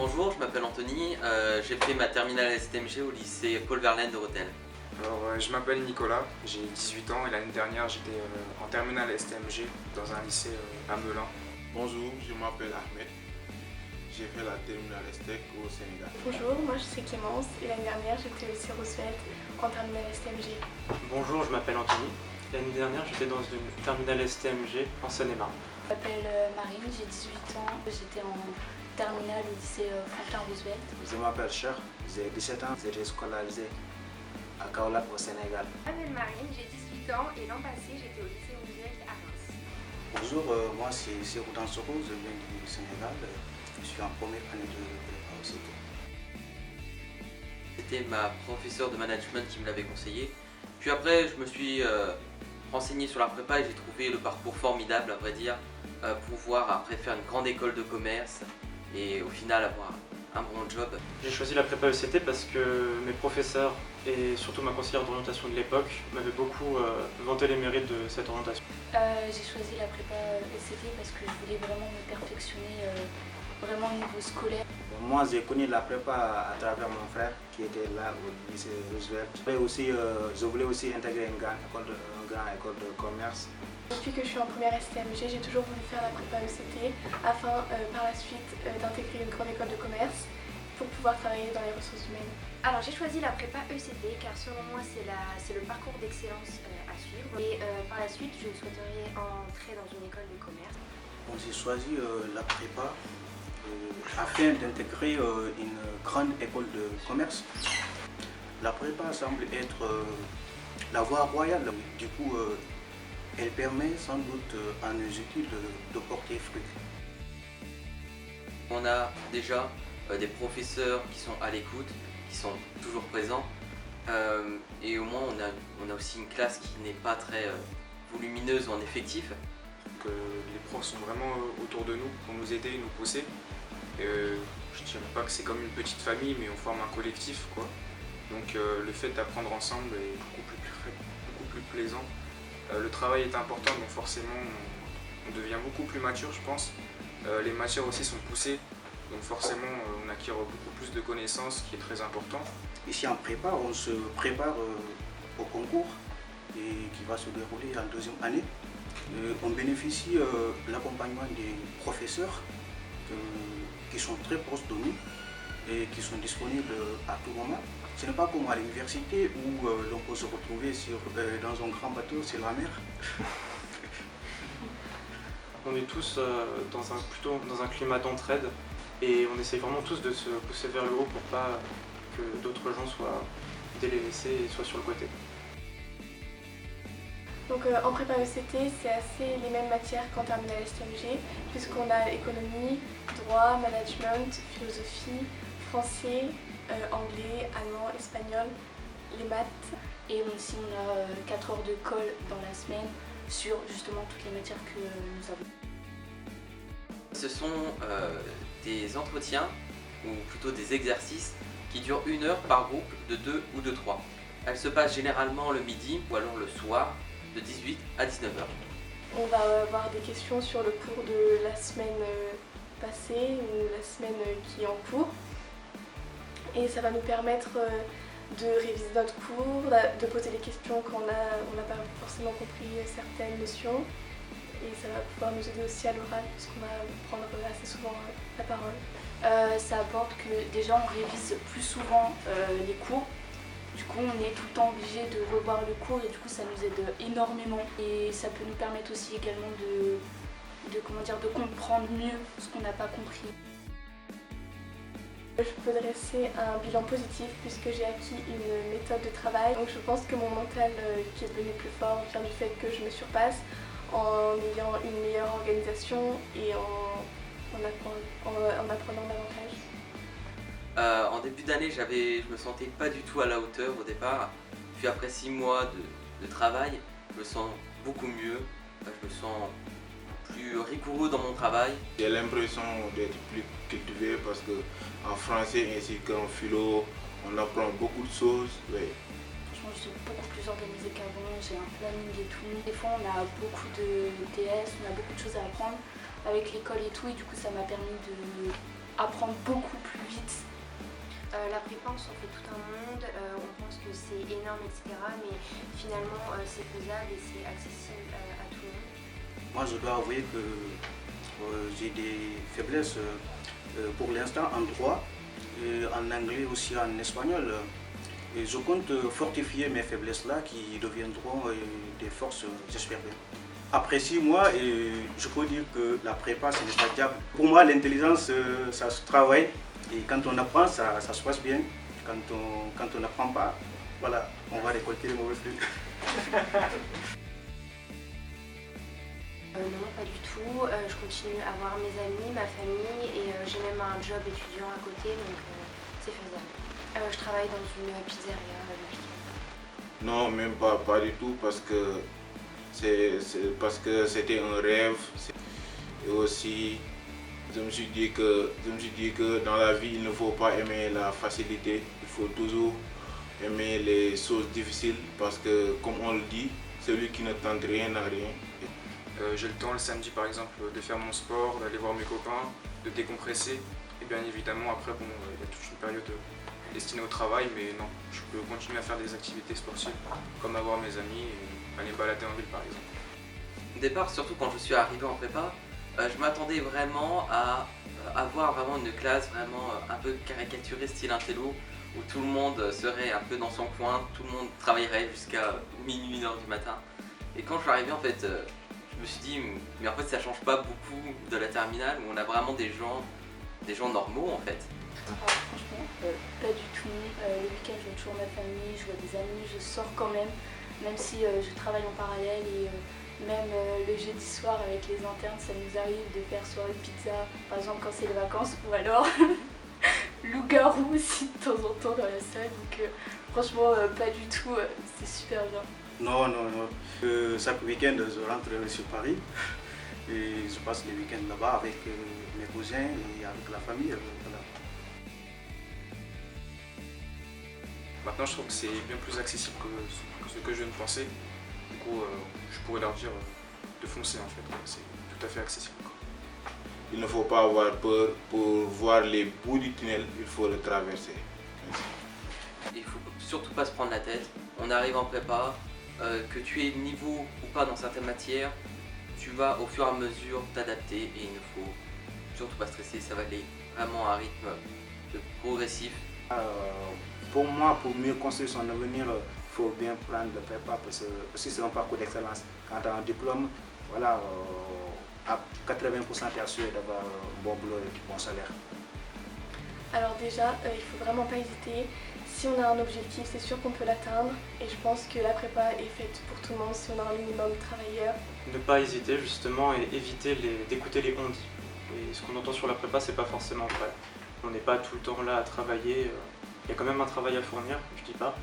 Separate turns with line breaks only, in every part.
Bonjour, je m'appelle Anthony, j'ai fait ma terminale STMG au lycée Paul Verlaine de Rethel.
Alors, je m'appelle Nicolas, j'ai 18 ans et l'année dernière j'étais en terminale STMG dans un lycée à Melun.
Bonjour, je m'appelle Ahmed. J'ai fait la terminale STEC au Sénégal.
Bonjour, moi je suis Clémence et l'année dernière j'étais au lycée Roosevelt en terminale STMG.
Bonjour, je m'appelle Anthony. L'année dernière, j'étais dans une terminale STMG en Seine-et-Marne.
Je m'appelle Marine, j'ai 18 ans. J'étais en terminale au lycée Franklin Roosevelt.
Je m'appelle Cher, j'ai 17 ans, j'étais scolarisé à Kaolack au Sénégal.
Je m'appelle Marine, j'ai 18 ans et l'an passé j'étais au lycée Roosevelt à Reims.
Bonjour, moi c'est Roudan Soro, je viens du Sénégal. Je suis en première année de prépa aussi.
C'était ma professeure de management qui me l'avait conseillé. Puis après, je me suis renseigné sur la prépa et j'ai trouvé le parcours formidable, à vrai dire, pouvoir après faire une grande école de commerce et au final avoir un bon job.
J'ai choisi la prépa ECT parce que mes professeurs et surtout ma conseillère d'orientation de l'époque m'avaient beaucoup vanté les mérites de cette orientation.
J'ai choisi la prépa ECT parce que je voulais vraiment me perfectionner vraiment au niveau scolaire.
Moi j'ai connu la prépa à travers mon frère qui était là au lycée Roosevelt. Je voulais aussi intégrer une grande école de commerce.
Depuis que je suis en première STMG, j'ai toujours voulu faire la prépa ECT afin par la suite d'intégrer une grande école de commerce pour pouvoir travailler dans les ressources humaines.
Alors j'ai choisi la prépa ECT car selon moi c'est le parcours d'excellence à suivre et par la suite je souhaiterais entrer dans une école de commerce.
J'ai choisi la prépa afin d'intégrer une grande école de commerce. La prépa semble être la voie royale, du coup elle permet sans doute à nos études de porter fruit.
On a déjà des professeurs qui sont à l'écoute, qui sont toujours présents et au moins on a aussi une classe qui n'est pas très volumineuse en effectif.
Donc, les profs sont vraiment autour de nous pour nous aider et nous pousser. Je ne dirais pas que c'est comme une petite famille, mais on forme un collectif, quoi. Donc le fait d'apprendre ensemble est beaucoup plus plaisant. Le travail est important, donc forcément on devient beaucoup plus mature, je pense. Les matières aussi sont poussées, donc forcément on acquiert beaucoup plus de connaissances, ce qui est très important.
Ici en prépa, on se prépare au concours qui va se dérouler en deuxième année. On bénéficie de l'accompagnement des professeurs qui sont très proches de nous et qui sont disponibles à tout moment. Ce n'est pas comme à l'université où l'on peut se retrouver dans un grand bateau sur la mer.
On est tous plutôt dans un climat d'entraide et on essaye vraiment tous de se pousser vers le haut pour pas que d'autres gens soient délaissés et soient sur le côté.
Donc en prépa ECT, c'est assez les mêmes matières qu'en terminale STMG, puisqu'on a économie, droit, management, philosophie, français, anglais, allemand, espagnol, les maths.
Et aussi on a 4 heures de colle dans la semaine sur justement toutes les matières que nous avons.
Ce sont des entretiens, ou plutôt des exercices, qui durent 1 heure par groupe de 2 ou de 3. Elles se passent généralement le midi ou alors le soir, de 18 à 19h.
On va avoir des questions sur le cours de la semaine passée ou la semaine qui est en cours. Et ça va nous permettre de réviser notre cours, de poser des questions quand on n'a pas forcément compris certaines notions. Et ça va pouvoir nous aider aussi à l'oral, puisqu'on va prendre assez souvent la parole.
Ça apporte que déjà on révise plus souvent les cours. Du coup, on est tout le temps obligé de revoir le cours et du coup, ça nous aide énormément. Et ça peut nous permettre aussi également de comprendre mieux ce qu'on n'a pas compris.
Je peux dresser un bilan positif puisque j'ai acquis une méthode de travail. Donc je pense que mon mental qui est devenu plus fort vient du fait que je me surpasse en ayant une meilleure organisation et en apprenant davantage.
En début d'année, je me sentais pas du tout à la hauteur au départ. Puis après 6 mois de travail, je me sens beaucoup mieux. Je me sens plus rigoureux dans mon travail.
J'ai l'impression d'être plus cultivé parce qu'en français ainsi qu'en philo, on apprend beaucoup de choses. Ouais.
Franchement, je suis beaucoup plus organisée qu'avant, j'ai un planning et tout. Des fois, on a beaucoup de TS, on a beaucoup de choses à apprendre avec l'école et tout, et du coup, ça m'a permis d'apprendre beaucoup plus
La prépa, on s'en fait tout un monde, on pense que c'est énorme, etc. Mais finalement, c'est faisable et c'est accessible à tout le monde.
Moi, je dois avouer que j'ai des faiblesses pour l'instant en droit, en anglais aussi en espagnol. Et je compte fortifier mes faiblesses-là qui deviendront des forces, j'espère bien. Après 6 mois, je peux dire que la prépa, c'est n'est pas diable. Pour moi, l'intelligence, ça se travaille. Et quand on apprend, ça se passe bien. Quand on n'apprend pas, voilà, on va récolter les mauvais fruits.
Non, pas du tout. Je continue à voir mes amis, ma famille et j'ai même un job étudiant à côté, donc c'est faisable. Je travaille dans une pizzeria le week-end.
Non, même pas du tout, parce que c'était un rêve. Et aussi, je me suis dit que dans la vie, il ne faut pas aimer la facilité. Il faut toujours aimer les choses difficiles, parce que, comme on le dit, celui qui ne tente rien n'a rien.
J'ai le temps le samedi par exemple de faire mon sport, d'aller voir mes copains, de décompresser. Et bien évidemment après, bon, il y a toute une période destinée au travail, mais non, je peux continuer à faire des activités sportives, comme avoir mes amis et aller balader en ville par exemple.
Au départ, surtout quand je suis arrivé en prépa, je m'attendais vraiment à avoir vraiment une classe vraiment un peu caricaturée style intello, où tout le monde serait un peu dans son coin, tout le monde travaillerait jusqu'à minuit, 1h du matin. Et quand je suis arrivé en fait, je me suis dit, mais en fait ça change pas beaucoup de la terminale où on a vraiment des gens normaux en fait.
Franchement, pas du tout. Le week-end, je vois toujours ma famille, je vois des amis, je sors quand même si je travaille en parallèle et même le jeudi soir avec les internes, ça nous arrive de faire soirée pizza, par exemple quand c'est les vacances, ou alors loup-garou aussi de temps en temps dans la salle. Donc franchement, pas du tout, c'est super bien.
Non. Chaque week-end, je rentre sur Paris et je passe les week-ends là-bas avec mes cousins et avec la famille. Voilà.
Maintenant, je trouve que c'est bien plus accessible que ce que je ne pensais. Du coup, je pourrais leur dire de foncer en fait. C'est tout à fait accessible.
Il ne faut pas avoir peur. Pour voir les bouts du tunnel, il faut le traverser.
Il faut surtout pas se prendre la tête. On arrive en prépa, que tu aies niveau ou pas dans certaines matières, tu vas au fur et à mesure t'adapter et il ne faut surtout pas stresser, ça va aller vraiment à un rythme progressif.
Pour moi, pour mieux construire son avenir, il faut bien prendre le prépa parce que aussi c'est un parcours d'excellence. Quand tu as un diplôme, voilà, à 80% tu es assuré d'avoir un bon boulot et du bon salaire.
Alors déjà, il faut vraiment pas hésiter. Si on a un objectif, c'est sûr qu'on peut l'atteindre. Et je pense que la prépa est faite pour tout le monde si on a un minimum de travailleurs.
Ne pas hésiter justement et éviter d'écouter les on-dit. Et ce qu'on entend sur la prépa, c'est pas forcément vrai. On n'est pas tout le temps là à travailler. Il y a quand même un travail à fournir, je dis pas.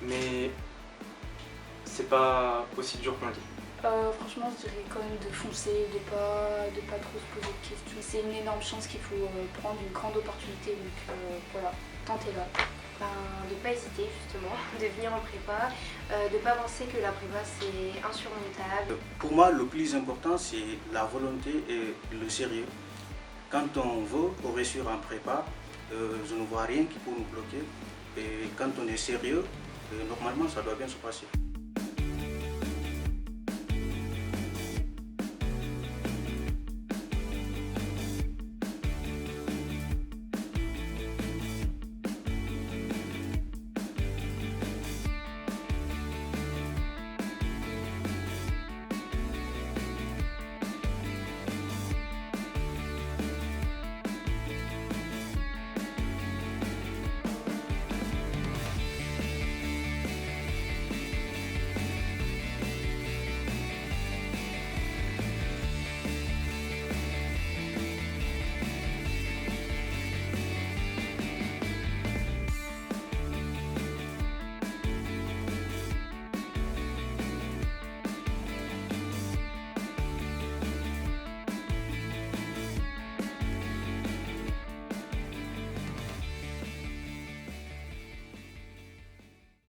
Mais c'est pas aussi dur qu'on le dit.
Franchement, je dirais quand même de foncer, de pas trop se poser de questions. C'est une énorme chance qu'il faut prendre, une grande opportunité. Donc voilà, tentez-la.
De ne pas hésiter justement, de venir en prépa, de ne pas penser que la prépa c'est insurmontable.
Pour moi, le plus important, c'est la volonté et le sérieux. Quand on veut réussir en prépa, je ne vois rien qui peut nous bloquer. Et quand on est sérieux, normalement, ça doit bien se passer.